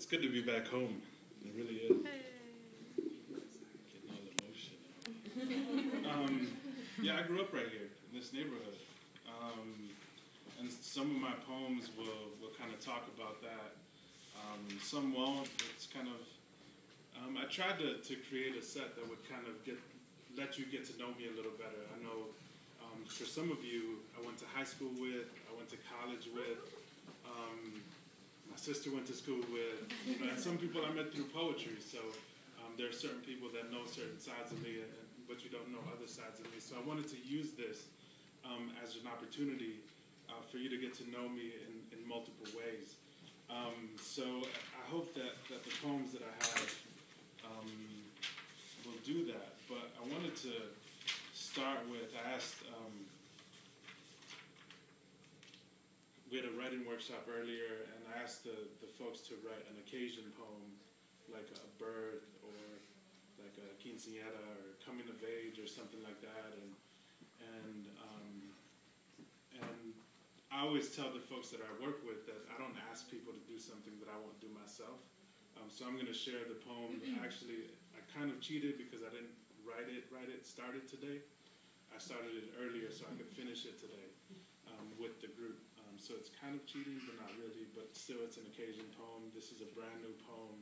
good to be back home. It really is. Getting all emotional. Yeah, I grew up right here in this neighborhood. And some of my poems will kind of talk about that. Some won't. It's kind of, I tried to create a set that would kind of let you get to know me a little better. I know for some of you, I went to high school with, I went to college with, my sister went to school with, and some people I met through poetry. So there are certain people that know certain sides of me, but you don't know other sides of me. So I wanted to use this as an opportunity for you to get to know me in multiple ways. So I hope that the poems that I have will do that. But I wanted to start with, I asked, we had a writing workshop earlier, and I asked the folks to write an occasion poem, like a birth or like a quinceañera or coming of age or something like that. And I always tell the folks that I work with that I don't ask people to do something that I won't do myself. So I'm going to share the poem. Actually, I kind of cheated because I didn't start it today. I started it earlier so I could finish it today with the group. So it's kind of cheating, but not really. But still, it's an occasion poem. This is a brand new poem.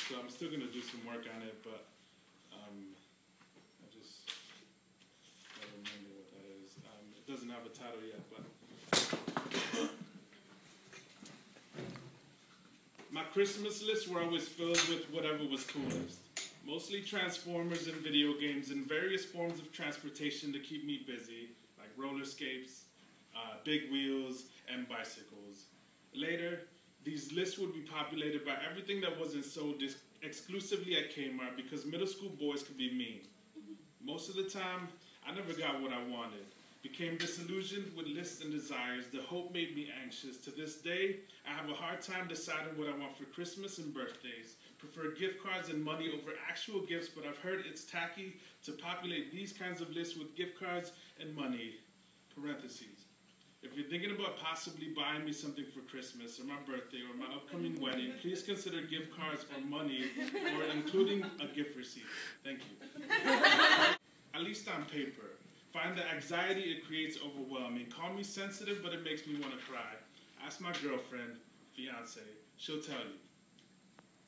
So I'm still going to do some work on it, but I just don't remember what that is. It doesn't have a title yet, but my Christmas lists were always filled with whatever was coolest. Mostly Transformers and video games and various forms of transportation to keep me busy, like roller skates, big wheels, and bicycles. Later, these lists would be populated by everything that wasn't sold exclusively at Kmart because middle school boys could be mean. Most of the time, I never got what I wanted. Became disillusioned with lists and desires. The hope made me anxious. To this day, I have a hard time deciding what I want for Christmas and birthdays. Prefer gift cards and money over actual gifts, but I've heard it's tacky to populate these kinds of lists with gift cards and money. Parentheses. If you're thinking about possibly buying me something for Christmas or my birthday or my upcoming wedding, please consider gift cards or money or including a gift receipt. Thank you. At least on paper. Find the anxiety it creates overwhelming. Call me sensitive, but it makes me want to cry. Ask my girlfriend, fiance, she'll tell you.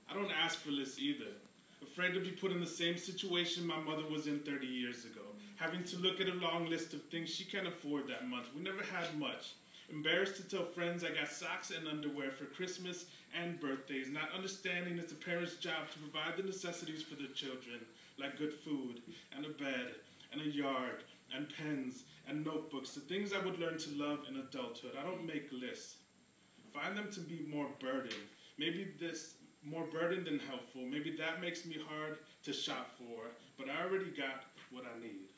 I don't ask for lists either. Afraid to be put in the same situation my mother was in 30 years ago. Having to look at a long list of things she can't afford that month. We never had much. Embarrassed to tell friends I got socks and underwear for Christmas and birthdays. Not understanding it's a parent's job to provide the necessities for their children, like good food, and a bed, and a yard, and pens, and notebooks, the things I would learn to love in adulthood. I don't make lists. Find them to be more burden. Maybe this more burden than helpful. Maybe that makes me hard to shop for, but I already got what I need.